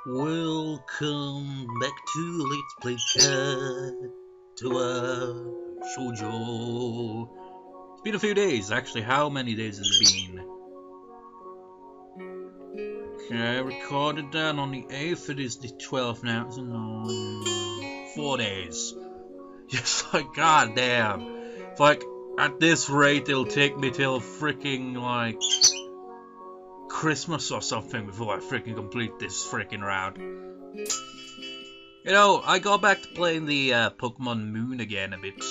Welcome back to Let's Play Katawa Shoujo. It's been a few days, actually. How many days has it been? Okay, I recorded that on the 8th. It is the 12th now. It's 4 days. Just like, god damn. It's like, at this rate, it'll take me till freaking, like, Christmas or something before I freaking complete this freaking route. You know, I got back to playing the Pokemon Moon again a bit,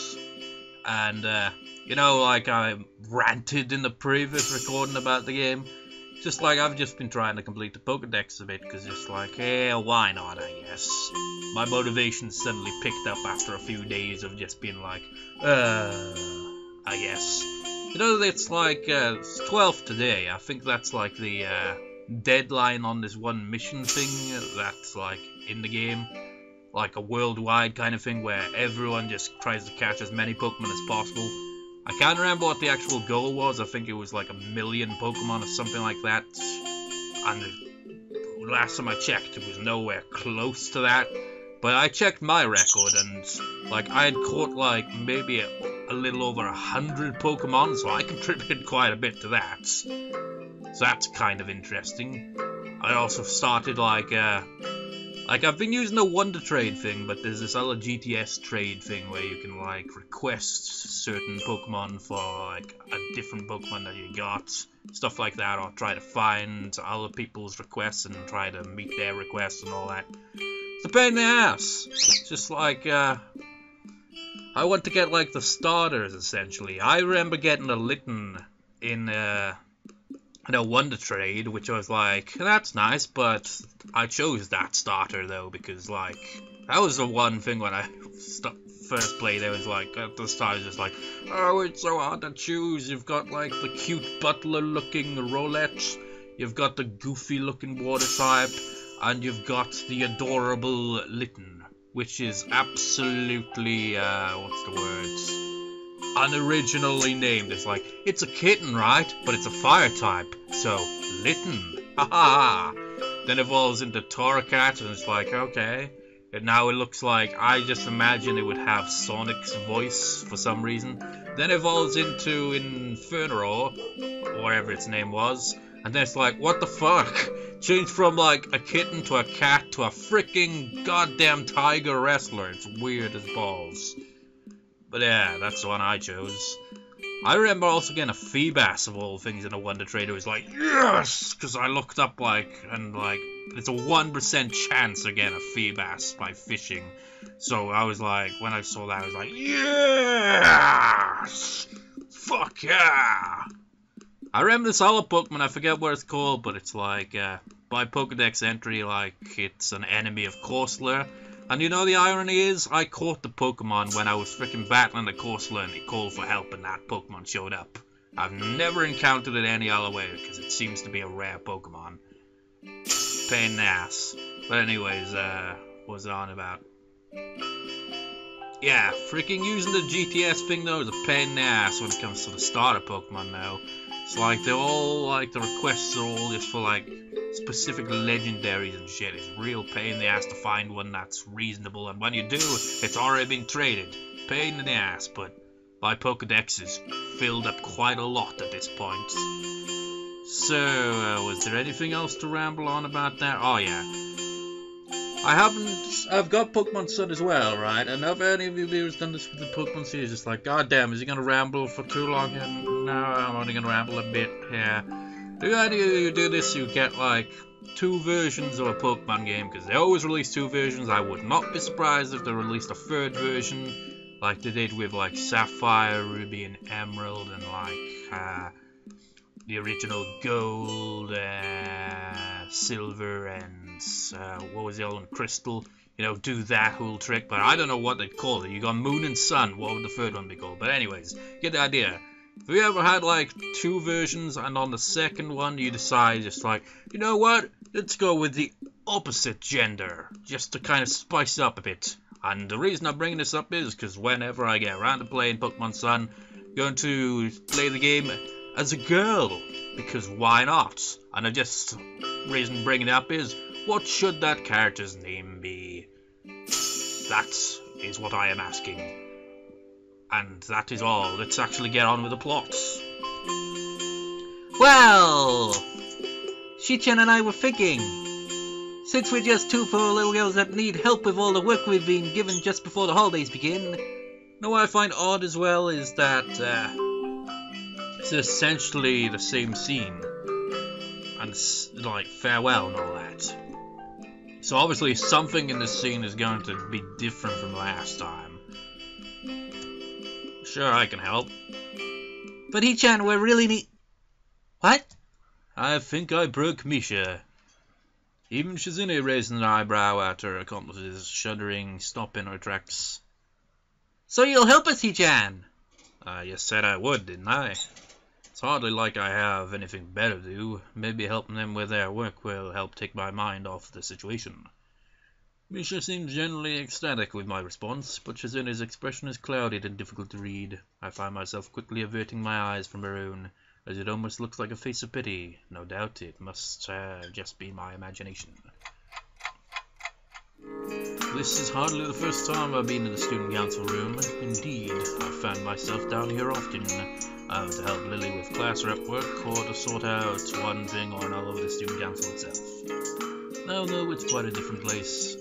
and you know, like I ranted in the previous recording about the game. Just like I've just been trying to complete the Pokedex a bit, because just like, hey, why not, I guess. My motivation suddenly picked up after a few days of just being like, I guess. You know, it's like, it's 12th today. I think that's like the deadline on this one mission thing that's like in the game. Like a worldwide kind of thing where everyone just tries to catch as many Pokemon as possible. I can't remember what the actual goal was. I think it was like 1 million Pokemon or something like that. And the last time I checked, it was nowhere close to that. But I checked my record and like I had caught like maybe a little over 100 Pokemon, so I contributed quite a bit to that. So that's kind of interesting. I also started like I've been using the Wonder Trade thing, but there's this other GTS trade thing where you can like request certain Pokemon for like a different Pokemon that you got, stuff like that, or try to find other people's requests and try to meet their requests and all that. It's a pain in the ass. It's just like I want to get like the starters essentially. I remember getting a Litten in a Wonder Trade, which I was like, that's nice, but I chose that starter though because like that was the one thing when I first played. It was like at the start, it was just like, oh, it's so hard to choose. You've got like the cute butler-looking Rowlet, you've got the goofy-looking Water type, and you've got the adorable Litten, which is absolutely what's the words? Unoriginally named. It's like, it's a kitten, right? But it's a fire type, so Litten. Haha. Then evolves into Torracat, and it's like, okay. And now it looks like, I just imagine it would have Sonic's voice for some reason. Then evolves into Inferno, or whatever its name was. And then it's like, what the fuck? Changed from like a kitten to a cat to a freaking goddamn tiger wrestler. It's weird as balls. But yeah, that's the one I chose. I remember also getting a Feebas of all things in a Wonder Trade. It was like, yes! Because I looked up like, and like, it's a 1% chance to get a Feebas by fishing. So I was like, when I saw that, I was like, yes! Fuck yeah! I remember this other Pokemon, I forget what it's called, but it's like, by Pokedex entry, like, it's an enemy of Corsola. And you know the irony is, I caught the Pokemon when I was freaking battling the Corsola and it called for help and that Pokemon showed up. I've never encountered it any other way, because it seems to be a rare Pokemon. Pain in the ass. But anyways, what was it on about? Yeah, freaking using the GTS thing though is a pain in the ass when it comes to the starter Pokemon now. It's like they're all like the requests are all just for like specific legendaries and shit. It's real pain in the ass to find one that's reasonable, and when you do, it's already been traded. Pain in the ass, but my Pokedex is filled up quite a lot at this point. So, was there anything else to ramble on about that? Oh yeah. I've got Pokemon Sun as well, right? And have any of you viewers done this with the Pokemon series? It's like, god damn, is he gonna ramble for too long? And no, I'm only gonna ramble a bit, yeah. Do any of you do this, you get like 2 versions of a Pokemon game, because they always release 2 versions. I would not be surprised if they released a 3rd version, like they did with like Sapphire, Ruby, and Emerald, and like, the original Gold, Silver, and what was the other one? Crystal. You know, do that whole trick, but I don't know what they'd call it. You got Moon and Sun. What would the 3rd one be called? But anyways, get the idea. Have you ever had like 2 versions, and on the 2nd one you decide just like, you know what? Let's go with the opposite gender, just to kind of spice it up a bit. And the reason I'm bringing this up is because whenever I get around to playing Pokemon Sun, I'm going to play the game as a girl, because why not? And the reason bringing it up is, What should that character's name be? That is what I am asking. And that is all. Let's actually get on with the plot. Well, Shichan and I were thinking, since we're just two poor little girls that need help with all the work we've been given just before the holidays begin. Now, what I find odd as well is that it's essentially the same scene. And it's like farewell and all that. So obviously something in this scene is going to be different from last time. Sure, I can help. But Hichan, we're really What? I think I broke Misha. Even Shizune raised an eyebrow at her accomplice's shuddering stop in her tracks. So you'll help us, Hichan? You said I would, didn't I? It's hardly like I have anything better to do. Maybe helping them with their work will help take my mind off the situation. Misha seemed generally ecstatic with my response, but Shizune's expression is clouded and difficult to read. I find myself quickly averting my eyes from her own, as it almost looks like a face of pity. No doubt it must just be my imagination. This is hardly the first time I've been in the student council room. Indeed, I've found myself down here often, either to help Lily with class rep work or to sort out one thing or another with the student council itself. Now, though, it's quite a different place.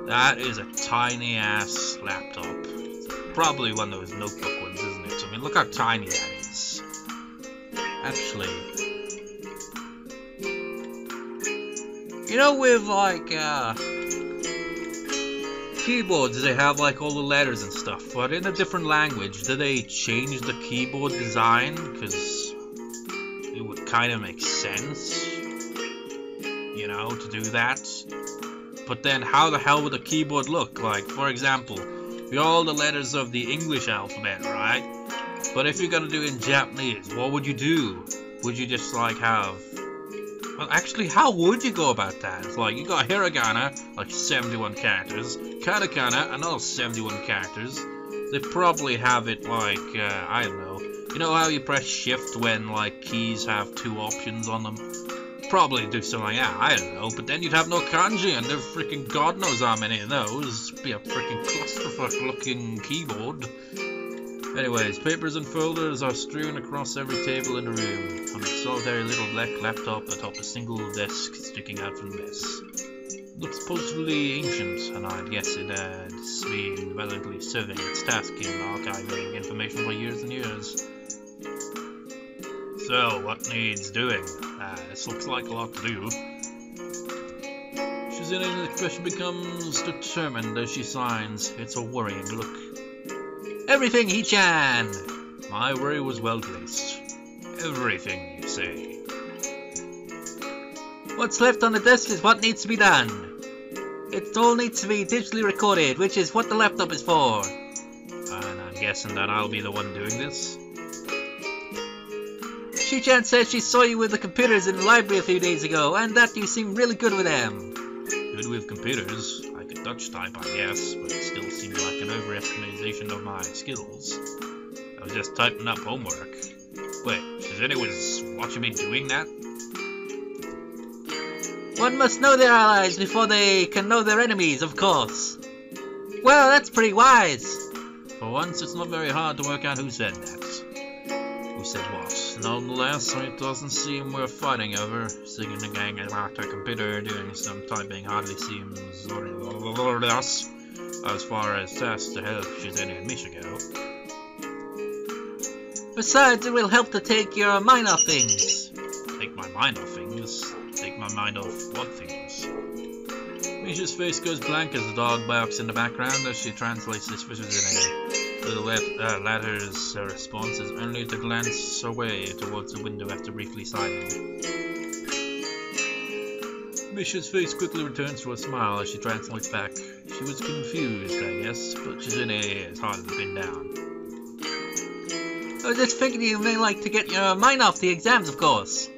That is a tiny-ass laptop. Probably one of those notebook ones, isn't it? I mean, look how tiny that is. Actually, you know, with like keyboards, they have like all the letters and stuff, but in a different language, do they change the keyboard design? Because it would kind of make sense, you know, to do that. But then how the hell would the keyboard look? Like, for example, we got all the letters of the English alphabet, right? But if you're gonna do it in Japanese, what would you do? Would you just like have... Well, actually, how would you go about that? It's like, you got hiragana, like 71 characters, katakana, another 71 characters. They probably have it like, I don't know. You know how you press shift when, like, keys have two options on them? Probably do something like that, I don't know. But then you'd have no kanji, and there's freaking god knows how many of those. It'd be a freaking clusterfuck-looking keyboard. Anyways, papers and folders are strewn across every table in the room, and a solitary little black laptop atop a single desk sticking out from the mess. It looks supposedly ancient, and I'd guess it's been valiantly serving its task in archiving information for years and years. So, what needs doing? This looks like a lot to do. Shizune's expression becomes determined as she signs. It's a worrying look. Everything, Hichan! My worry was well placed. Everything, you say. What's left on the desk is what needs to be done. It all needs to be digitally recorded, which is what the laptop is for. And I'm guessing that I'll be the one doing this? Shichan says she saw you with the computers in the library a few days ago, and that you seem really good with them. Good with computers? I could touch type, I guess, but it still seems like an overestimation of my skills. I was just typing up homework. Wait, Shizune was watching me doing that? One must know their allies before they can know their enemies, of course. Well, that's pretty wise. For once, it's not very hard to work out who said that. Who said what? Nonetheless, it doesn't seem worth fighting over. Singing the gang about a computer doing some typing hardly seems us as far as tasks to help Shizune and Misha go. Besides, it will help to take your mind off things. Take my mind off things? Take my mind off what things? Misha's face goes blank as the dog barks in the background as she translates this for Shizune. The latter's response is only to glance away towards the window after briefly sighing. Misha's face quickly returns to a smile as she translates back. She was confused, I guess, but Shizune is harder to pin down. I was just thinking you may like to get your mind off the exams, of course.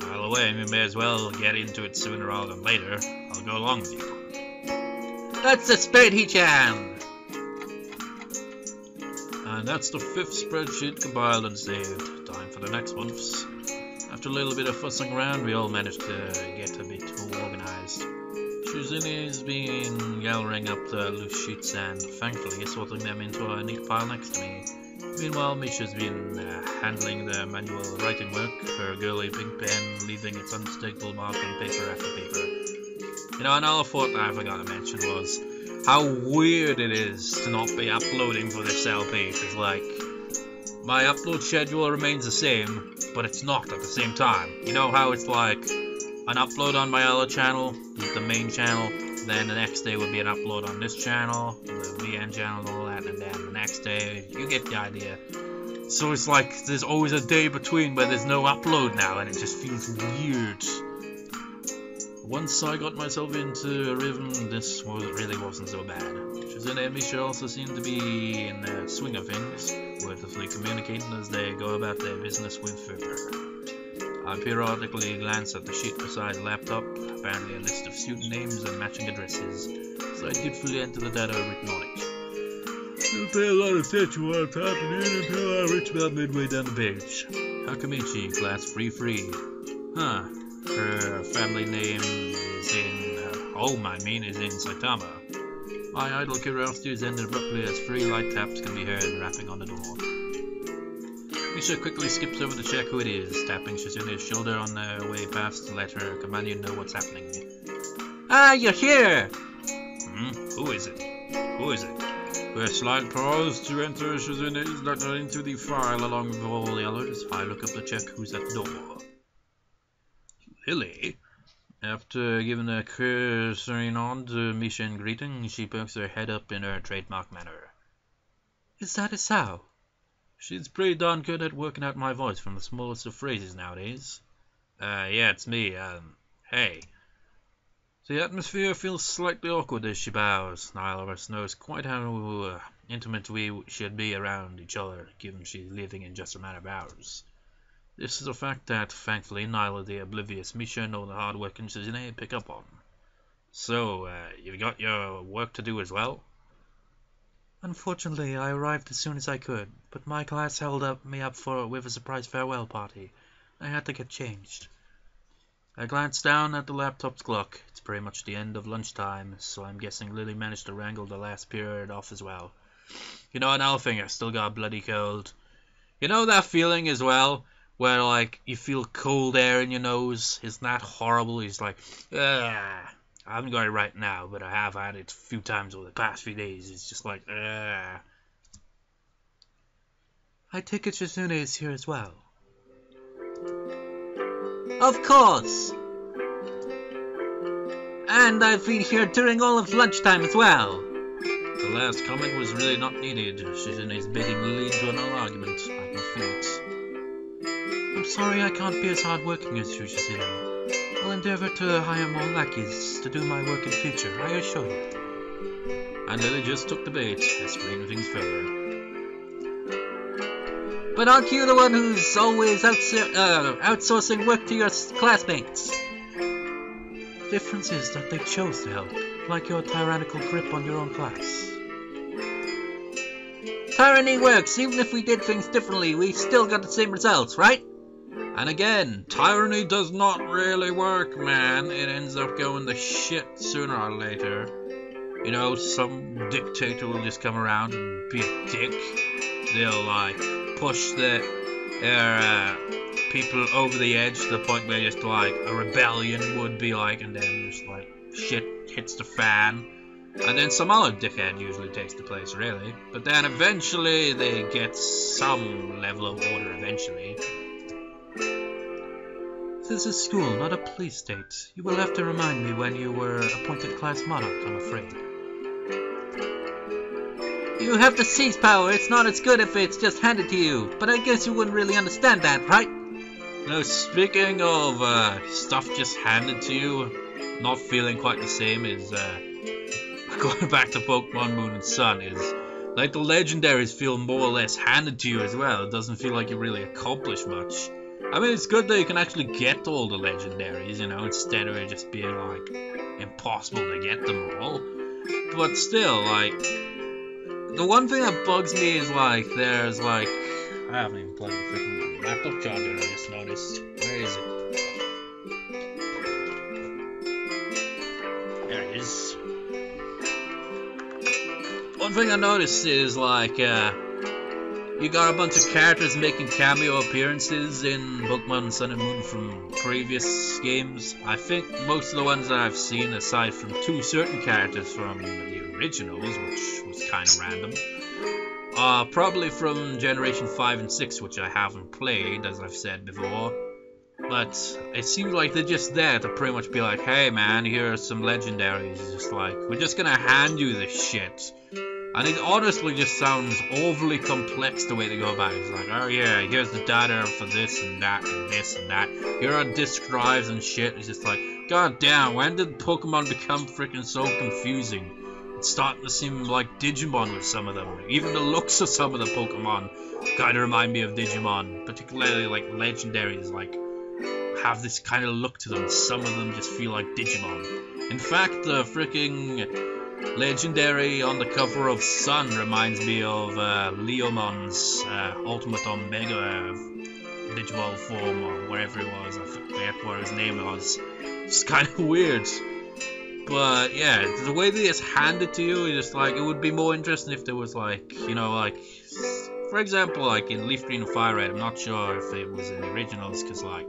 Either way, we may as well get into it sooner rather than later. I'll go along with you. That's the spirit, Hichan! And that's the 5th spreadsheet compiled and saved. Time for the next month's. After a little bit of fussing around, we all managed to get a bit realised. Shizune's been gathering up the loose sheets and, thankfully, sorting them into a neat pile next to me. Meanwhile, Misha's been handling the manual writing work, her girly pink pen leaving its unmistakable mark on paper after paper. You know, another thought that I forgot to mention was how weird it is to not be uploading for this LP, because, like, my upload schedule remains the same, but it's not at the same time. You know how it's like an upload on my other channel, the main channel, then the next day would be an upload on this channel, the VN channel and all that, and then the next day, you get the idea. So it's like there's always a day between where there's no upload now, and it just feels weird. Once I got myself into a rhythm, this really wasn't so bad. Shizune and Misha also seem to be in the swing of things, wordlessly communicating as they go about their business with fervor. I periodically glance at the sheet beside the laptop, apparently a list of student names and matching addresses, so I dutifully enter the data written on it. I'll pay a lot of attention to what's happening until I reach about midway down the page. Hakamichi, class free. Huh. Her family name is in, is in Saitama. My idle curiosity is ended abruptly as 3 light taps can be heard rapping on the door. Misha quickly skips over to check who it is, tapping Shizune's shoulder on their way past to let her companion know what's happening. Ah, you're here! Who is it? With a slight pause to enter Shizune's letter into the file along with all the others, I look up to check who's at the door. Lilly? After giving a cursory nod to Misha in greeting, she pokes her head up in her trademark manner. Is that Isao? She's pretty darn good at working out my voice from the smallest of phrases nowadays. Yeah, it's me, hey. The atmosphere feels slightly awkward as she bows. Neither of us knows quite how intimate we should be around each other, given she's living in just a matter of hours. This is a fact that, thankfully, neither the oblivious Misha nor the hard-working Shizune pick up on. So, you've got your work to do as well? Unfortunately, I arrived as soon as I could, but my class held me up with a surprise farewell party. I had to get changed. I glanced down at the laptop's clock. It's pretty much the end of lunchtime, so I'm guessing Lily managed to wrangle the last period off as well. You know, another thing, I still got a bloody cold. You know that feeling as well? Where, like, you feel cold air in your nose? Isn't that horrible? It's like, I haven't got it right now, but I have had it a few times over the past few days. It's just like, I take it Shizune is here as well. Of course! And I've been here during all of lunchtime as well. The last comment was really not needed. Shizune's bidding Lily into an argument. I can feel it. I'm sorry I can't be as hard-working as you, Shizune. I'll endeavor to hire more lackeys to do my work in future, I assure you. And Lily just took the bait, explaining things further. But aren't you the one who's always outsourcing work to your classmates? The difference is that they chose to help, like your tyrannical grip on your own class. Tyranny works. Even if we did things differently, we still got the same results, right? And again, tyranny does not really work, man. It ends up going to shit sooner or later. You know, some dictator will just come around and be a dick. They'll, like, push their people over the edge to the point where just, like, a rebellion would be like, and then just, like, shit hits the fan. And then some other dickhead usually takes the place, really. But then eventually they get some level of order eventually. This is school, not a police state. You will have to remind me when you were appointed class monarch, I'm afraid. You have to seize power. It's not as good if it's just handed to you. But I guess you wouldn't really understand that, right? Now, speaking of stuff just handed to you, not feeling quite the same as going back to Pokemon Moon and Sun is like the legendaries feel more or less handed to you as well. It doesn't feel like you really accomplished much. I mean, it's good that you can actually get all the legendaries, you know, instead of it just being like impossible to get them all. But still, like, the one thing that bugs me is like there's like I haven't even plugged the freaking laptop charger. I just noticed. Where is it? anyways. One thing I noticed is, like, you got a bunch of characters making cameo appearances in Pokemon Sun and Moon from previous games. I think most of the ones that I've seen, aside from 2 certain characters from the originals, which was kind of random, are probably from Generation 5 and 6, which I haven't played, as I've said before. But it seems like they're just there to pretty much be like, hey man, here are some legendaries. It's just like, we're just gonna hand you this shit. And it honestly just sounds overly complex the way they go about it. It's like, oh yeah, here's the data for this and that and this and that. Here are disk drives and shit. It's just like, god damn, when did Pokemon become freaking so confusing? It's starting to seem like Digimon with some of them. Even the looks of some of the Pokemon kind of remind me of Digimon. Particularly like legendaries, like, have this kind of look to them. Some of them just feel like Digimon. In fact, the freaking legendary on the cover of Sun reminds me of Leomon's Ultimate Omega Digimon form, or wherever it was. I forget what his name was. It's kind of weird. But yeah, the way they just hand it to you is just like, it would be more interesting if there was like, you know, like, for example, like in Leaf Green and Fire Red, I'm not sure if it was in the originals, because like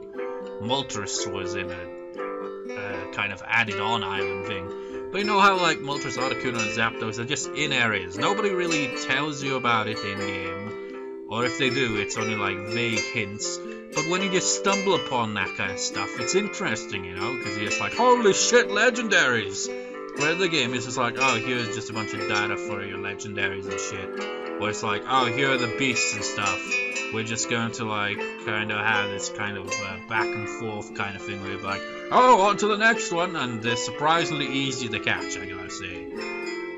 Moltres was in a kind of added on island thing. But you know how like Moltres, Articuno, and Zapdos are just in areas. Nobody really tells you about it in game, or if they do, it's only like vague hints. But when you just stumble upon that kind of stuff, it's interesting, you know, because you're just like, holy shit, legendaries! Where the game is just like, oh, here's just a bunch of data for your legendaries and shit. Or it's like, oh, here are the beasts and stuff. We're just going to like kind of have this kind of back and forth kind of thing where you're like, oh, on to the next one, and they're surprisingly easy to catch, I gotta say.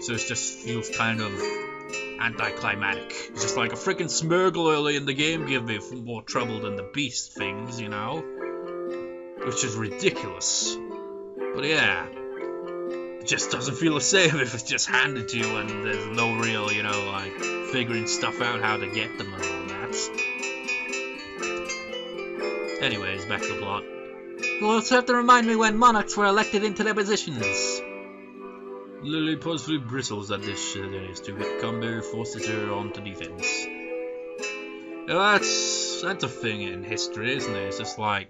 So it just feels kind of anticlimactic. It's just like a freaking Smeargle early in the game give me more trouble than the beast things, you know? Which is ridiculous. But yeah, it just doesn't feel the same if it's just handed to you and there's no real, you know, like figuring stuff out how to get them and all that. Anyways, back to the plot. You'll also have to remind me when monarchs were elected into their positions. Lily possibly bristles at this shit is to hit combo forces her onto defense. Now that's a thing in history, isn't it? It's just like,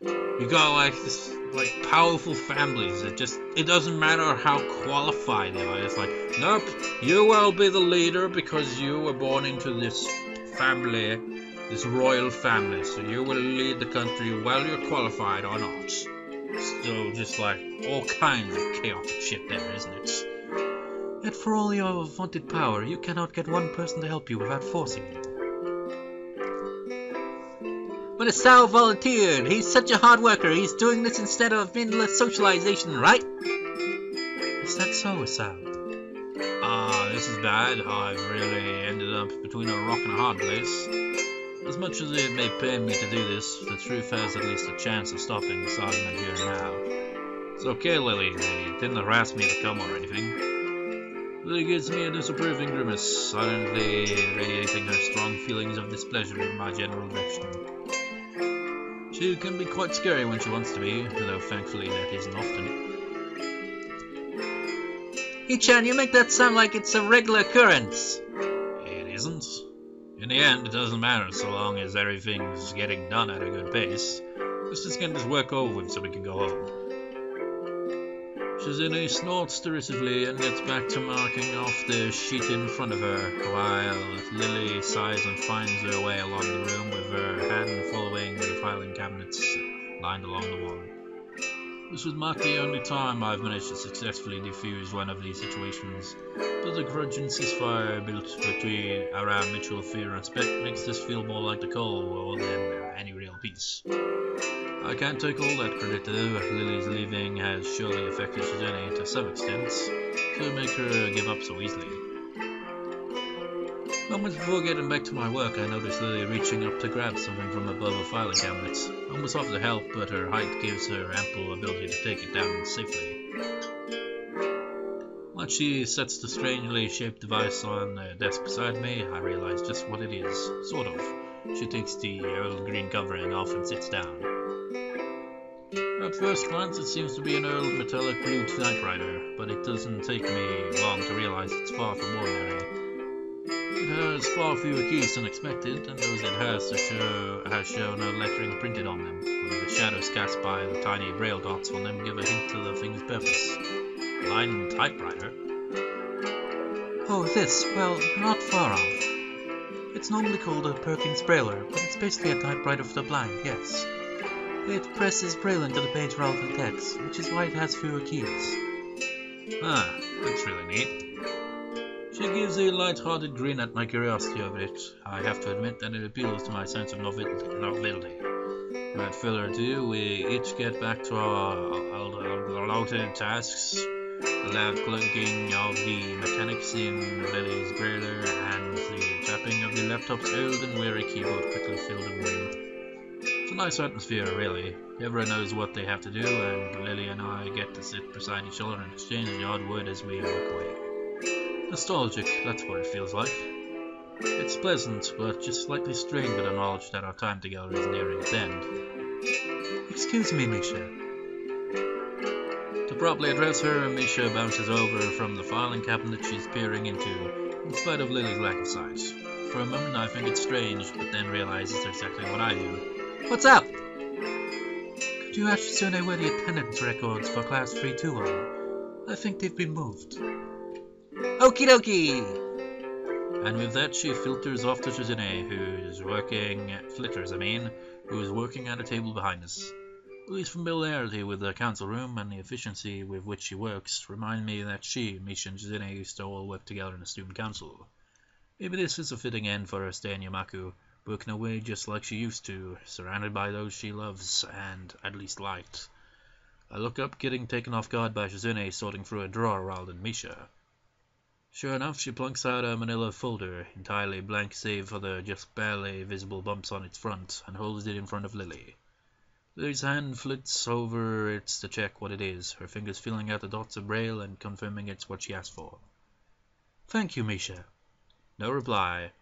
you got like this like powerful families. It doesn't matter how qualified they are. It's like, nope, you will be the leader because you were born into this family, this royal family, so you will lead the country whether you're qualified or not. So just like all kinds of chaotic shit there, isn't it? Yet for all your vaunted power, you cannot get one person to help you without forcing it. But Asao volunteered. He's such a hard worker. He's doing this instead of mindless socialization, right? Is that so, Asao? This is bad. I've really ended up between a rock and a hard place. As much as it may pain me to do this, the truth has at least a chance of stopping this argument here and now. It's okay, Lily. They didn't harass me to come or anything. Lily gives me a disapproving grimace, silently radiating her strong feelings of displeasure in my general direction. She can be quite scary when she wants to be, though thankfully that isn't often. Ichan, you make that sound like it's a regular occurrence. It isn't. In the end, it doesn't matter so long as everything's getting done at a good pace. Let's just get this work over with so we can go home. Shizune snorts derisively and gets back to marking off the sheet in front of her, while Lily sighs and finds her way along the room with her hand following the filing cabinets lined along the wall. This would mark the only time I've managed to successfully defuse one of these situations, but the grudging ceasefire built around mutual fear and respect makes this feel more like the Cold War than any real peace. I can't take all that credit though. Lily's leaving has surely affected Shizune to some extent, to make her give up so easily. Moments before getting back to my work, I noticed Lily reaching up to grab something from above a filing cabinet. Almost offered to help, but her height gives her ample ability to take it down safely. Once she sets the strangely shaped device on the desk beside me, I realize just what it is. Sort of. She takes the old green covering off and sits down. At first glance, it seems to be an old metallic blue typewriter, but it doesn't take me long to realize it's far from ordinary. It has far fewer keys than expected, and those it has show no lettering printed on them, although the shadows cast by the tiny braille dots on them give a hint to the thing's purpose. A line typewriter? Oh, this, well, not far off. It's normally called a Perkins Brailer, but it's basically a typewriter for the blind, yes. It presses braille into the page rather than text, which is why it has fewer keys. Ah, that's really neat. She gives a light-hearted grin at my curiosity over it. I have to admit that it appeals to my sense of novelty. Without further ado, we each get back to our allotted tasks. The loud clunking of the mechanics in Lily's brailer and the tapping of the laptop's old and weary keyboard quickly filled the room. It's a nice atmosphere, really. Everyone knows what they have to do, and Lily and I get to sit beside each other and exchange the odd word as we work away. Nostalgic, that's what it feels like. It's pleasant, but just slightly strained with the knowledge that our time together is nearing its end. Excuse me, Misha. To properly address her, Misha bounces over from the filing cabinet she's peering into, in spite of Lily's lack of sight. For a moment I think it's strange, but then realize it's exactly what I do. What's up? Could you ask Shizune where the attendance records for Class 3-2 are? I think they've been moved. Okie dokie! And with that, she filters off to Shizune, who's working at a table behind us. Lily's familiarity with the council room and the efficiency with which she works remind me that she, Misha, and Shizune used to all work together in the student council. Maybe this is a fitting end for her stay in Yamaku, working away just like she used to, surrounded by those she loves and at least liked. I look up, getting taken off guard by Shizune sorting through a drawer rather than Misha. Sure enough, she plunks out a manila folder, entirely blank save for the just barely visible bumps on its front, and holds it in front of Lily. Lily's hand flits over it to check what it is, her fingers filling out the dots of braille and confirming it's what she asked for. Thank you, Misha. No reply.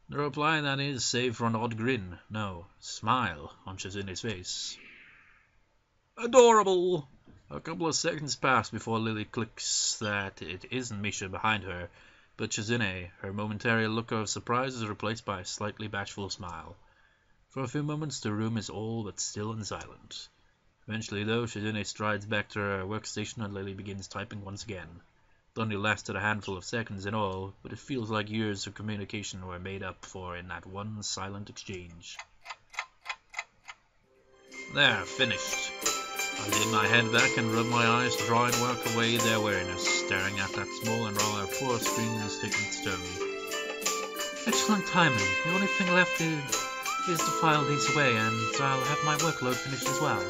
No reply, that is, save for an odd grin. No, smile on Shizune's face. Adorable! A couple of seconds pass before Lily clicks that it isn't Misha behind her, but Shizune. Her momentary look of surprise is replaced by a slightly bashful smile. For a few moments the room is all but still and silent. Eventually, though, Shizune strides back to her workstation and Lily begins typing once again. It only lasted a handful of seconds in all, but it feels like years of communication were made up for in that one silent exchange. There, finished. I lean my head back and rub my eyes to try and work away their weariness, staring at that small and rather poor screen sticking to stone. Excellent timing. The only thing left is to file these away, and I'll have my workload finished as well.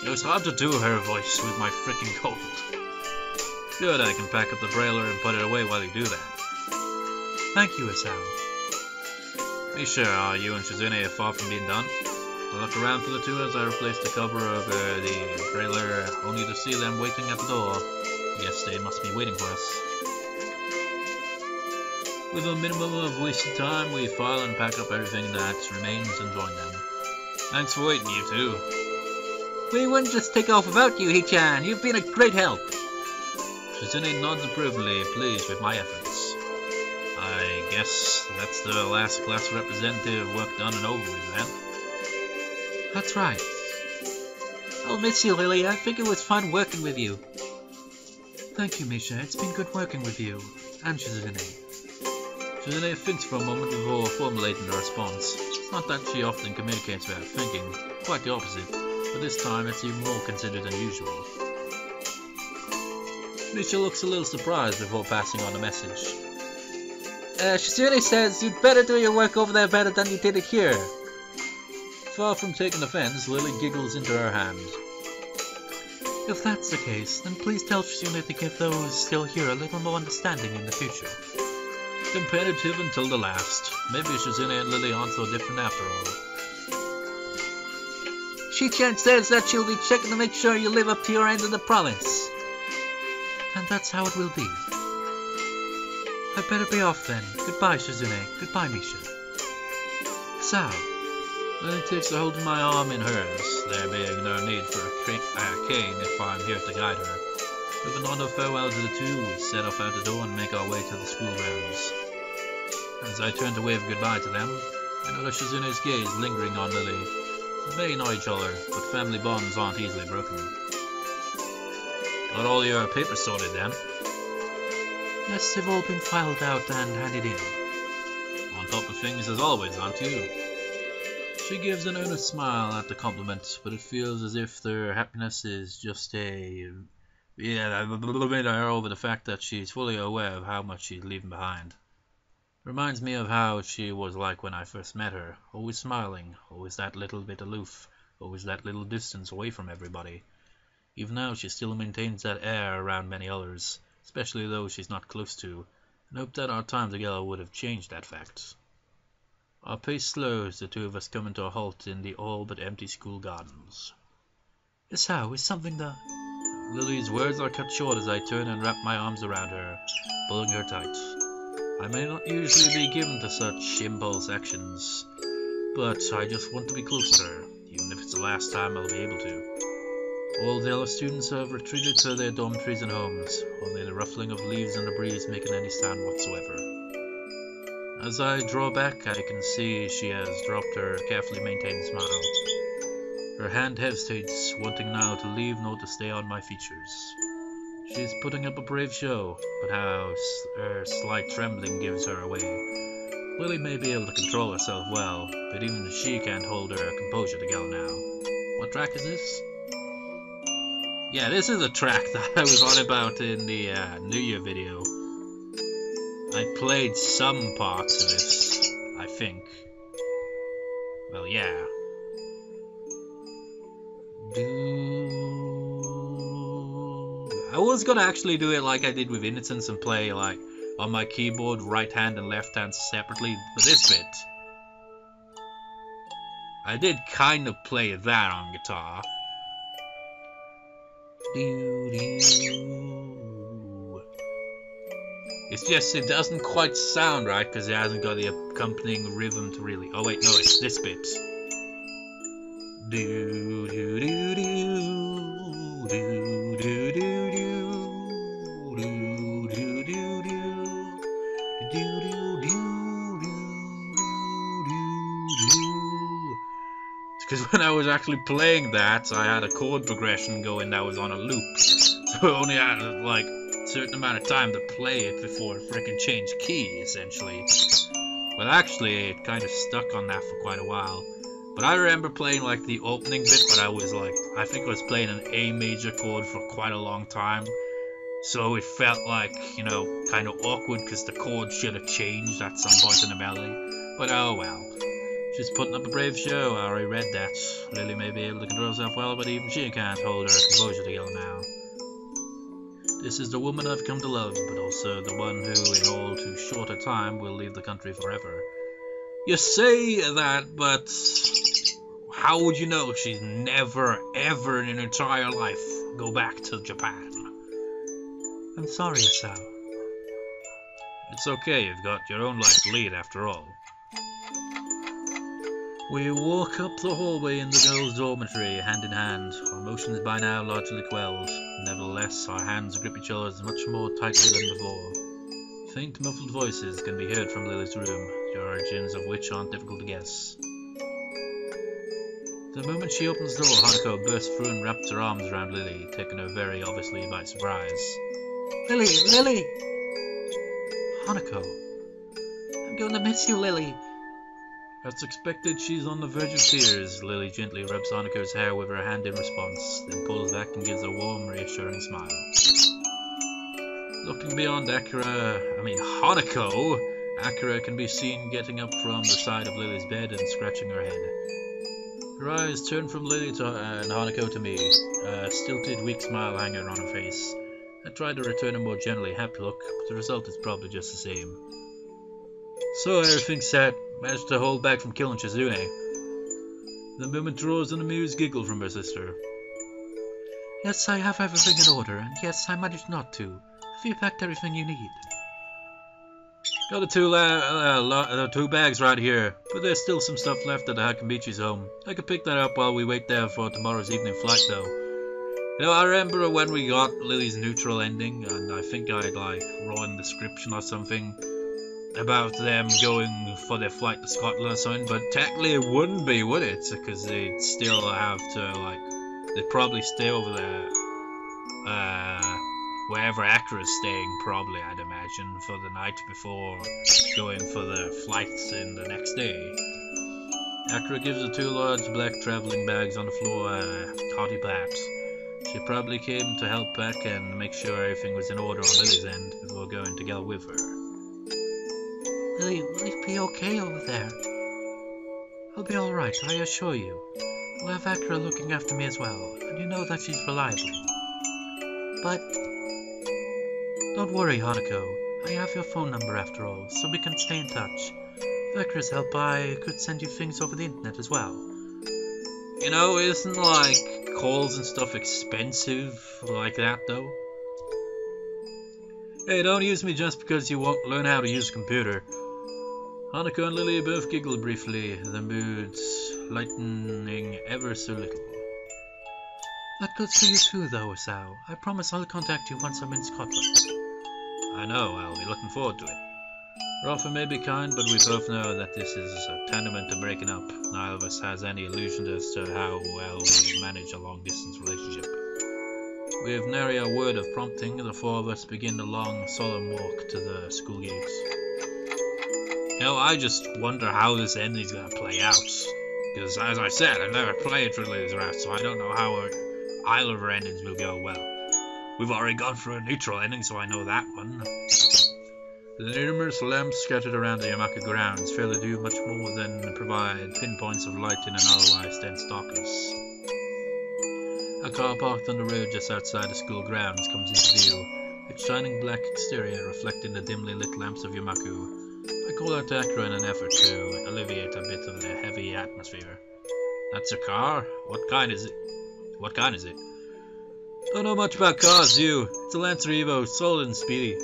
It was hard to do her voice with my frickin' cold. Good, I can pack up the brailer and put it away while you do that. Thank you, Isao. Misha, are you and Shizune far from being done? I look around for the two as I replace the cover of the trailer, only to see them waiting at the door. I guess they must be waiting for us. With a minimum of wasted time, we file and pack up everything that remains and join them. Thanks for waiting, you two. We wouldn't just take off without you, Hee-chan. You've been a great help. Shizune nods approvingly, pleased with my efforts. I guess that's the last class representative work done and over with, then. That's right. I'll miss you, Lily. I think it was fun working with you. Thank you, Misha. It's been good working with you. And Shizune. Shizune thinks for a moment before formulating a response. It's not that she often communicates without thinking. Quite the opposite. But this time it's even more considered than usual. Misha looks a little surprised before passing on the message. Shizune says you'd better do your work over there better than you did it here. Far from taking offense, Lily giggles into her hand. If that's the case, then please tell Shizune to give those still here a little more understanding in the future. Competitive until the last. Maybe Shizune and Lily aren't so different after all. Hee-chan says that she'll be checking to make sure you live up to your end of the promise. And that's how it will be. I'd better be off then. Goodbye, Shizune. Goodbye, Misha. So, Lily takes a hold of my arm in hers, there being no need for a cane if I'm here to guide her. With a nod of farewell to the two, we set off out the door and make our way to the school grounds. As I turn to wave goodbye to them, I notice Shizune's gaze lingering on Lily. They may know each other, but family bonds aren't easily broken. Got all your papers sorted then? Yes, they've all been filed out and handed in. On top of things as always, aren't you? She gives an earnest smile at the compliment, but it feels as if their happiness is just over the fact that she's fully aware of how much she's leaving behind. Reminds me of how she was like when I first met her, always smiling, always that little bit aloof, always that little distance away from everybody. Even now she still maintains that air around many others, especially those she's not close to, and hope that our time together would have changed that fact. Our pace slows, the two of us coming to a halt in the all but empty school gardens. Isao, is something the... Lily's words are cut short as I turn and wrap my arms around her, pulling her tight. I may not usually be given to such impulse actions, but I just want to be close to her, even if it's the last time I'll be able to. All the other students have retreated to their dormitories and homes, only the ruffling of leaves in the breeze making any sound whatsoever. As I draw back, I can see she has dropped her carefully maintained smile. Her hand hesitates, wanting now to leave nor to stay on my features. She's putting up a brave show, but how her slight trembling gives her away. Lily may be able to control herself well, but even she can't hold her composure together now. What track is this? Yeah, this is a track that I was on about in the New Year video. I played some parts of this, I think. Well, yeah. I was gonna actually do it like I did with Innocence and play like on my keyboard right hand and left hand separately for this bit. I did kind of play that on guitar. It's just it doesn't quite sound right because it hasn't got the accompanying rhythm to really... Oh wait, no, it's this bit. Because when I was actually playing that, I had a chord progression going that was on a loop. So I only had like a certain amount of time to play it before it frickin' changed key, essentially. But actually, it kind of stuck on that for quite a while. But I remember playing like the opening bit, but I was like, I think I was playing an A major chord for quite a long time. So it felt like, you know, kind of awkward because the chord should have changed at some point in the melody. But oh well. She's putting up a brave show, I already read that. Lily may be able to control herself well, but even she can't hold her composure together now. This is the woman I've come to love, but also the one who, in all too short a time, will leave the country forever. You say that, but how would you know she's never, ever in her entire life go back to Japan? I'm sorry, Isao. It's okay, you've got your own life to lead after all. We walk up the hallway in the girls' dormitory, hand in hand, our emotions by now largely quelled. Nevertheless, our hands grip each other much more tightly than before. Faint, muffled voices can be heard from Lily's room, the origins of which aren't difficult to guess. The moment she opens the door, Hanako bursts through and wraps her arms around Lily, taking her very obviously by surprise. Lily! Lily! Hanako. I'm going to miss you, Lily. As expected, she's on the verge of tears. Lily gently rubs Hanako's hair with her hand in response, then pulls back and gives a warm, reassuring smile. Looking beyond Hanako, Akira can be seen getting up from the side of Lily's bed and scratching her head. Her eyes turn from Lily and Hanako to me, a stilted, weak smile hanging on her face. I try to return a more generally happy look, but the result is probably just the same. So everything's set. Managed to hold back from killing Shizune. The moment draws an amused giggle from her sister. Yes, I have everything in order, and yes, I managed not to. Have you packed everything you need? Got the two bags right here, but there's still some stuff left at the Hakabichi's home. I could pick that up while we wait there for tomorrow's evening flight, though. You know, I remember when we got Lily's neutral ending, and I think I'd like wrote in the description or something about them going for their flight to Scotland or something, but technically it wouldn't be, would it? Because they'd still have to, like, they'd probably stay over there, wherever Akira's staying, probably, I'd imagine, for the night before going for the flights in the next day. Akira gives the two large black traveling bags on the floor a hearty pat. She probably came to help pack and make sure everything was in order on Lily's end before going together with her. Lily, will you be okay over there? I'll be alright, I assure you. I'll have Akira looking after me as well, and you know that she's reliable. But don't worry, Hanako. I have your phone number after all, so we can stay in touch. With Akira's help, I could send you things over the internet as well. You know, isn't like calls and stuff expensive like that though? Hey, don't use me just because you won't learn how to use a computer. Hanako and Lily both giggled briefly, their moods lightening ever so little. That goes for you too, though, Isao. I promise I'll contact you once I'm in Scotland. I know, I'll be looking forward to it. Her offer may be kind, but we both know that this is tantamount to breaking up. Neither of us has any illusion as to how well we manage a long-distance relationship. With nary a word of prompting, the four of us begin the long, solemn walk to the school gates. You know, I just wonder how this ending's gonna play out. Because, as I said, I've never played for Lily's Wrath, so I don't know how either of her endings will go well. We've already gone through a neutral ending, so I know that one. The numerous lamps scattered around the Yamaka grounds fail to do much more than provide pinpoints of light in an otherwise dense darkness. A car parked on the road just outside the school grounds comes into view, its shining black exterior reflecting the dimly lit lamps of Yamaku. I call out to Akira in an effort to alleviate a bit of the heavy atmosphere. That's a car? What kind is it? What kind is it? Don't know much about cars, you. It's a Lancer Evo, solid and speedy.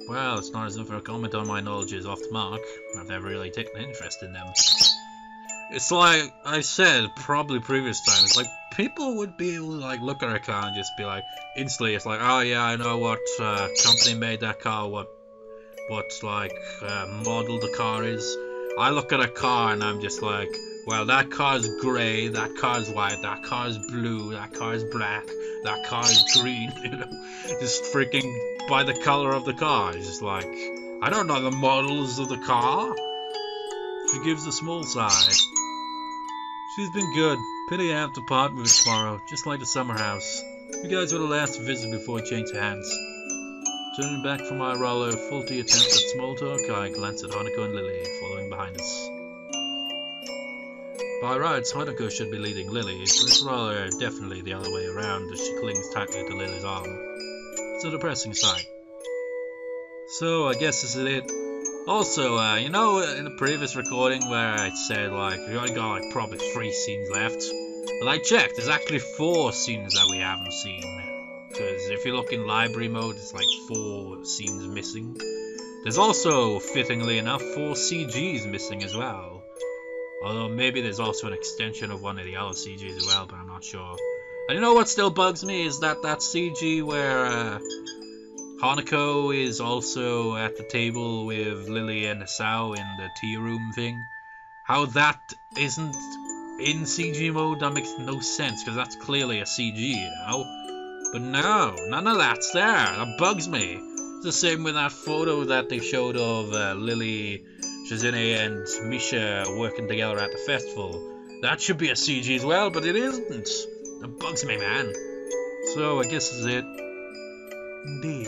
Well, it's not as if a comment on my knowledge is off the mark. I've never really taken an interest in them. It's like I said probably previous times, like people would be able to like look at a car and just be like instantly it's like, oh yeah, I know what company made that car, what like model the car is. I look at a car and I'm just like, well, that car's grey, that car's white, that car's blue, that car's black, that car's green, you know, just freaking by the color of the car. It's just like, I don't know the models of the car. She gives a small sigh. She's been good. Pity I have to part with it tomorrow, just like the summer house. You guys were the last to visit before it changed hands. Turning back from my rather faulty attempt at small talk, I glanced at Hanako and Lily, following behind us. By rights, Hanako should be leading Lily, but it's rather definitely the other way around as she clings tightly to Lily's arm. It's a depressing sight. So, I guess this is it. Also, you know, in the previous recording where I said, like, we only got, like, probably 3 scenes left? Well, I checked, there's actually 4 scenes that we haven't seen. Because if you look in library mode, it's like 4 scenes missing. There's also, fittingly enough, 4 CGs missing as well. Although maybe there's also an extension of one of the other CGs as well, but I'm not sure. And you know what still bugs me is that CG where Hanako is also at the table with Lily and Isao in the tea room thing. How that isn't in CG mode, that makes no sense, because that's clearly a CG, you know? But no, none of that's there. That bugs me. It's the same with that photo that they showed of Lily, Shizune, and Misha working together at the festival. That should be a CG as well, but it isn't. That bugs me, man. So, I guess this is it. Indeed.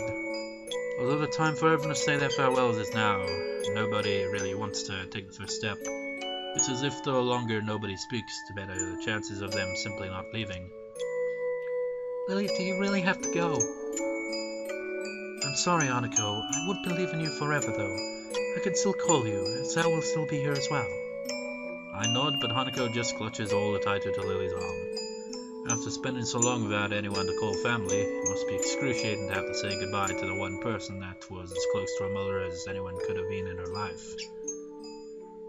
Although the time for everyone to say their farewells is now, nobody really wants to take the first step. It's as if the longer nobody speaks, the better the chances of them simply not leaving. Lily, do you really have to go? I'm sorry, Hanako. I would believe in you forever, though. I can still call you, and Sal will still be here as well. I nod, but Hanako just clutches all the tighter to Lily's arm. After spending so long without anyone to call family, it must be excruciating to have to say goodbye to the one person that was as close to her mother as anyone could have been in her life.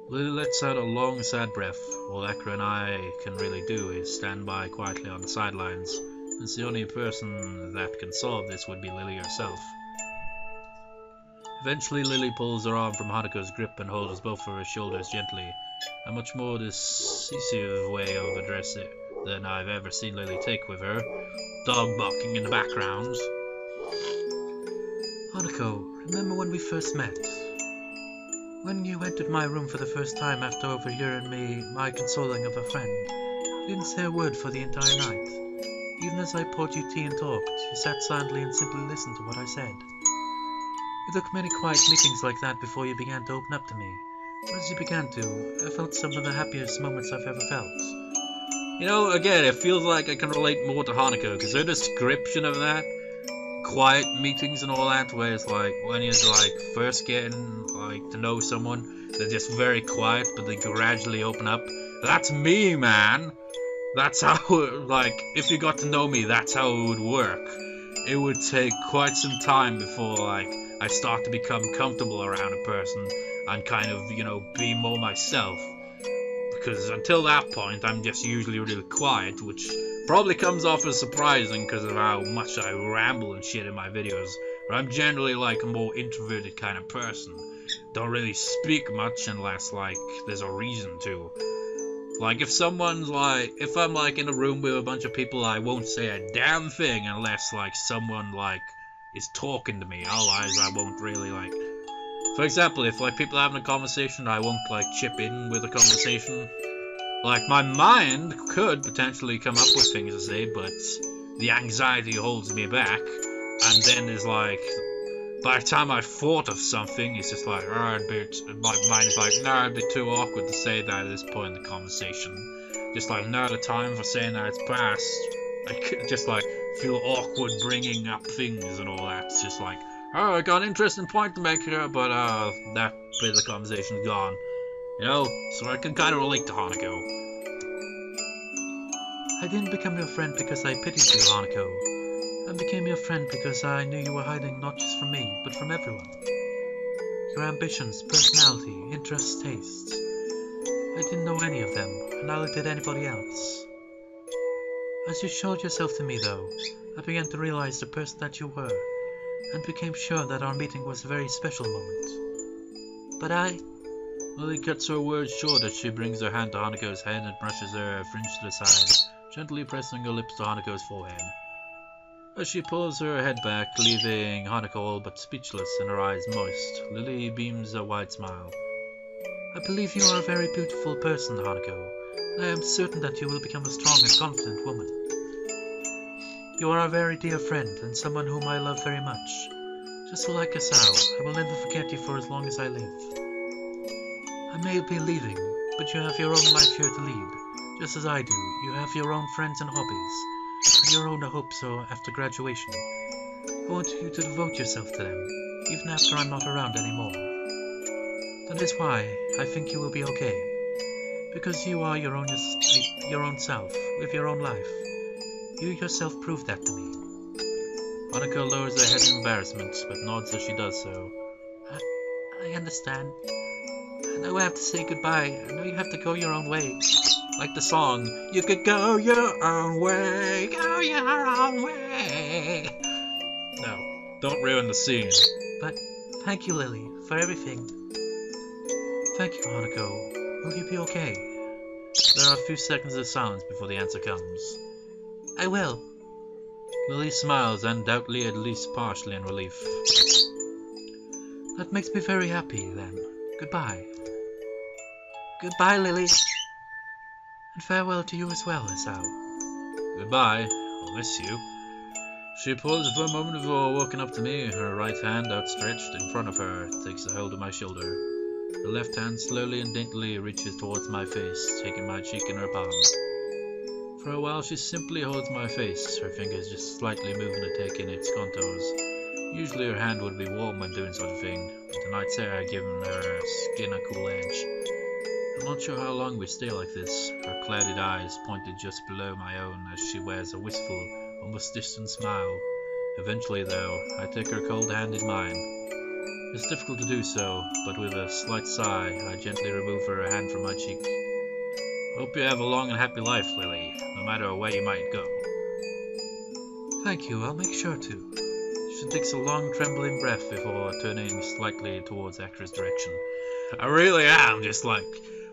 Lily lets out a long, sad breath. All Akira and I can really do is stand by quietly on the sidelines, since the only person that can solve this would be Lily herself. Eventually, Lily pulls her arm from Hanako's grip and holds both of her shoulders gently, a much more decisive way of addressing it than I've ever seen Lily take with her dog barking in the background. Hanako, remember when we first met? When you entered my room for the first time after overhearing my consoling of a friend, you didn't say a word for the entire night. Even as I poured you tea and talked, you sat silently and simply listened to what I said. It took many quiet meetings like that before you began to open up to me. But as you began to, I felt some of the happiest moments I've ever felt. You know, again, it feels like I can relate more to Hanako, because her description of that, quiet meetings and all that, where it's like, when you're like first getting like to know someone, they're just very quiet, but they gradually open up. That's me, man! That's how, like, if you got to know me, that's how it would work. It would take quite some time before, like, I start to become comfortable around a person and kind of, you know, be more myself. Because until that point, I'm just usually really quiet, which probably comes off as surprising because of how much I ramble and shit in my videos. But I'm generally like a more introverted kind of person. Don't really speak much unless, like, there's a reason to. Like, if someone's like, if I'm like in a room with a bunch of people, I won't say a damn thing unless, like, someone, like, is talking to me. Otherwise, I won't really, like... For example, if, like, people are having a conversation, I won't, like, chip in with a conversation. Like, my mind could potentially come up with things to say, but the anxiety holds me back. And then there's, like... By the time I've thought of something, it's just like, my mind's like, no, it'd be too awkward to say that at this point in the conversation. Just like, no, the time for saying that it's past. I just like feel awkward bringing up things and all that. It's just like, oh, I got an interesting point to make here, but that bit of the conversation's gone. You know, so I can kind of relate to Hanako. I didn't become your friend because I pitied you, Hanako. I became your friend because I knew you were hiding not just from me, but from everyone. Your ambitions, personality, interests, tastes. I didn't know any of them, and neither did anybody else. As you showed yourself to me, though, I began to realize the person that you were, and became sure that our meeting was a very special moment. But Lily cuts her words short as she brings her hand to Hanako's head and brushes her fringe to the side, gently pressing her lips to Hanako's forehead. As she pulls her head back, leaving Hanako all but speechless and her eyes moist, Lily beams a wide smile. I believe you are a very beautiful person, Hanako, and I am certain that you will become a strong and confident woman. You are a very dear friend, and someone whom I love very much. Just like Asao, I will never forget you for as long as I live. I may be leaving, but you have your own life here to lead, just as I do. You have your own friends and hobbies, and your own hopes after graduation. I want you to devote yourself to them, even after I'm not around anymore. That is why I think you will be okay, because you are your own self, with your own life. You yourself proved that to me. Hanako lowers her head in embarrassment, but nods as she does so. I understand. I know I have to say goodbye. I know you have to go your own way. Like the song, you could go your own way, go your own way. No, don't ruin the scene. But thank you, Lily, for everything. Thank you, Hanako. Will you be okay? There are a few seconds of silence before the answer comes. I will. Lily smiles, undoubtedly at least partially in relief. That makes me very happy, then. Goodbye. Goodbye, Lily. And farewell to you as well, Asao. Goodbye. I'll miss you. She pauses for a moment before walking up to me, her right hand outstretched in front of her, takes a hold of my shoulder. Her left hand slowly and daintily reaches towards my face, taking my cheek in her palm. For a while she simply holds my face, her fingers just slightly moving to take in its contours. Usually her hand would be warm when doing such a thing, but tonight's air had given her skin a cool edge. not sure how long we stay like this. Her clouded eyes pointed just below my own as she wears a wistful, almost distant smile. Eventually, though, I take her cold hand in mine. It's difficult to do so, but with a slight sigh, I gently remove her hand from my cheek. Hope you have a long and happy life, Lily, no matter where you might go. Thank you, I'll make sure to. She takes a long, trembling breath before turning slightly towards Akira's direction. I really am just, like,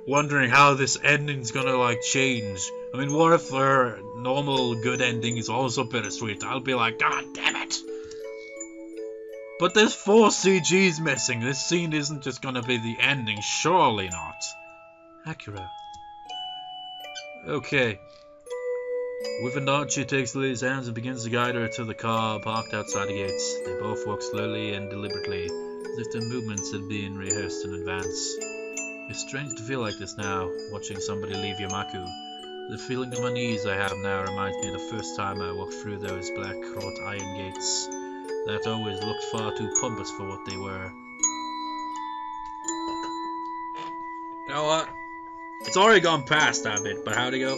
wondering how this ending's gonna, like, change. I mean, what if her normal good ending is also bittersweet? I'll be like, God damn it! But there's 4 CGs missing. This scene isn't just gonna be the ending. Surely not. Akira. Okay. With a nod, she takes Lily's hands and begins to guide her to the car parked outside the gates. They both walk slowly and deliberately, as if their movements had been rehearsed in advance. It's strange to feel like this now, watching somebody leave Yamaku. The feeling of unease I have now reminds me of the first time I walked through those black wrought iron gates that always looked far too pompous for what they were. You know what? It's already gone past that bit, but how'd it go?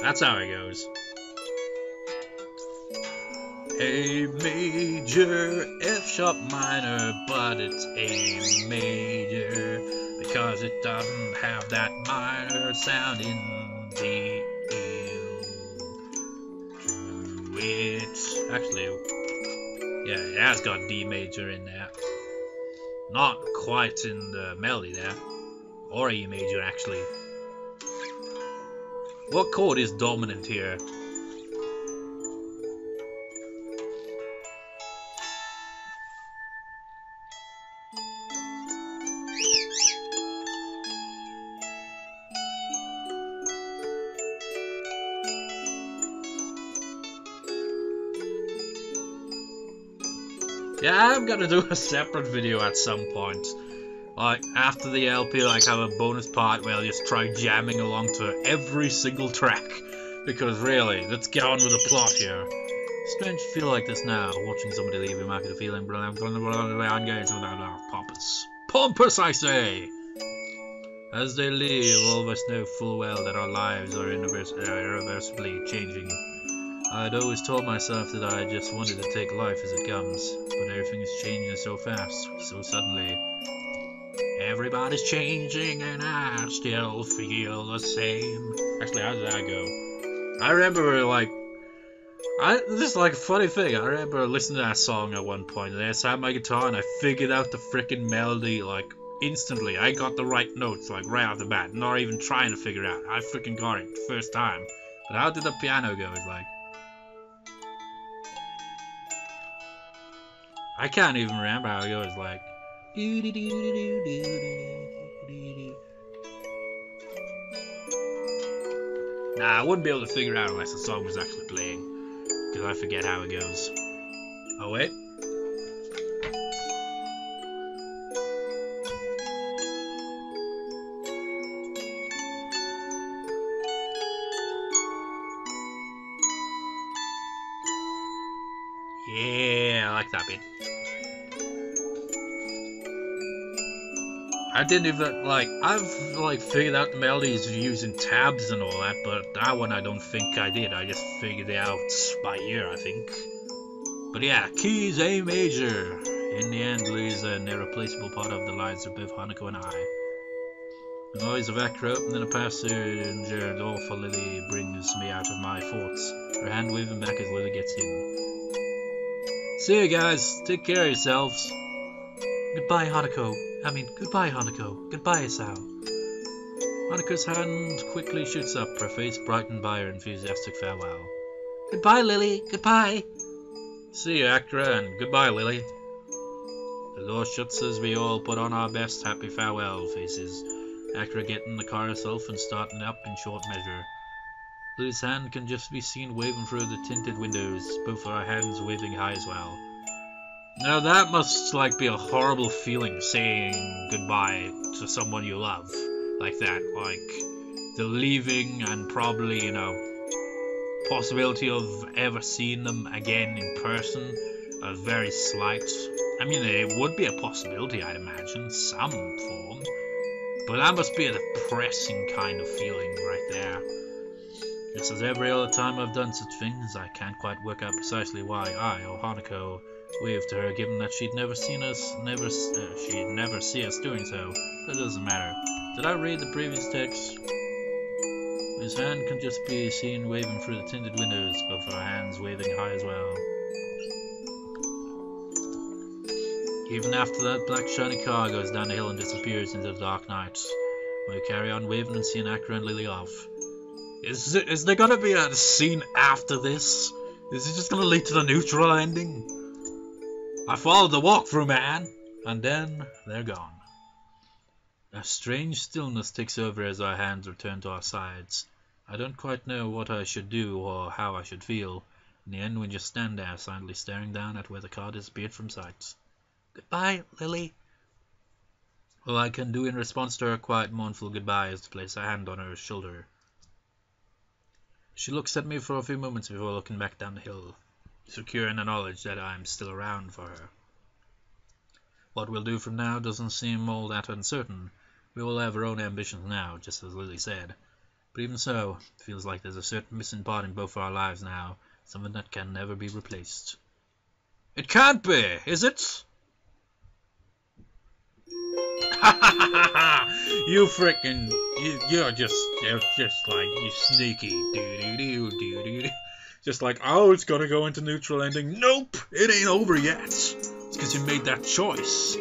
That's how it goes. A major, F sharp minor, but it's A major because it doesn't have that minor sound in the to it. Actually, yeah, it has got D major in there. Not quite in the melody there, or E major actually. What chord is dominant here? Yeah, I'm gonna do a separate video at some point. Like, after the LP, like, have a bonus part where I'll just try jamming along to every single track. Because really, let's get on with the plot here. Strange to feel like this now, watching somebody leave your market, feeling pompous. Pompous, I say! As they leave, all of us know full well that our lives are irreversibly changing. I'd always told myself that I just wanted to take life as it comes, but everything is changing so fast, so suddenly. Everybody's changing and I still feel the same. Actually, how did that go? I remember, like, this is like a funny thing. I remember listening to that song at one point, and I sat my guitar and I figured out the freaking melody, like, instantly. I got the right notes, like, right off the bat, not even trying to figure it out. I freaking got it the first time. But how did the piano go? It's like, I can't even remember how it goes, like, nah, I wouldn't be able to figure it out unless the song was actually playing, because I forget how it goes. Oh wait. Yeah, I like that bit. I didn't even, like, I've, like, figured out the melodies using tabs and all that, but that one I don't think I did. I just figured it out by ear, I think. But yeah, keys A major. In the end, Lily's an irreplaceable part of the lives of both Hanako and I. The noise of Akira opening a passenger door for Lily brings me out of my thoughts, her hand waving back as Lily gets in. See you guys, take care of yourselves. Goodbye, Hanako. Goodbye, Hanako. Goodbye, Isao. Hanako's hand quickly shoots up, her face brightened by her enthusiastic farewell. Goodbye, Lily. Goodbye. See you, Akira, and goodbye, Lily. The door shuts as we all put on our best happy farewell faces, Akira getting in the car herself and starting up in short measure. Lily's hand can just be seen waving through the tinted windows, both our hands waving high as well. Now that must, like, be a horrible feeling, saying goodbye to someone you love. like that. Like, the leaving and probably, you know, possibility of ever seeing them again in person are very slight. I mean, it would be a possibility, I'd imagine, some form. But that must be a depressing kind of feeling right there. Just as every other time I've done such things, I can't quite work out precisely why I, or Hanako, waved to her, given that she'd never see us doing so. That doesn't matter. Did I read the previous text? His hand can just be seen waving through the tinted windows, both her hands waving high as well. Even after that black shiny car goes down the hill and disappears into the dark night, we carry on waving and seeing Akira and Lilly off. Is there gonna be a scene after this? Is it just gonna lead to the neutral ending? I followed the walkthrough, man! And then they're gone. A strange stillness takes over as our hands return to our sides. I don't quite know what I should do or how I should feel. In the end, we just stand there, silently staring down at where the car disappeared from sight. Goodbye, Lilly. All I can do in response to her quiet, mournful goodbye is to place a hand on her shoulder. She looks at me for a few moments before looking back down the hill, secure in the knowledge that I am still around for her. What we'll do from now doesn't seem all that uncertain. We all have our own ambitions now, just as Lilly said. But even so, it feels like there's a certain missing part in both our lives now, something that can never be replaced. It can't be, is it? You frickin', you're just like, you sneaky doo-doo-doo-doo-doo. Just like, oh, it's gonna go into neutral ending. Nope, it ain't over yet. It's because you made that choice.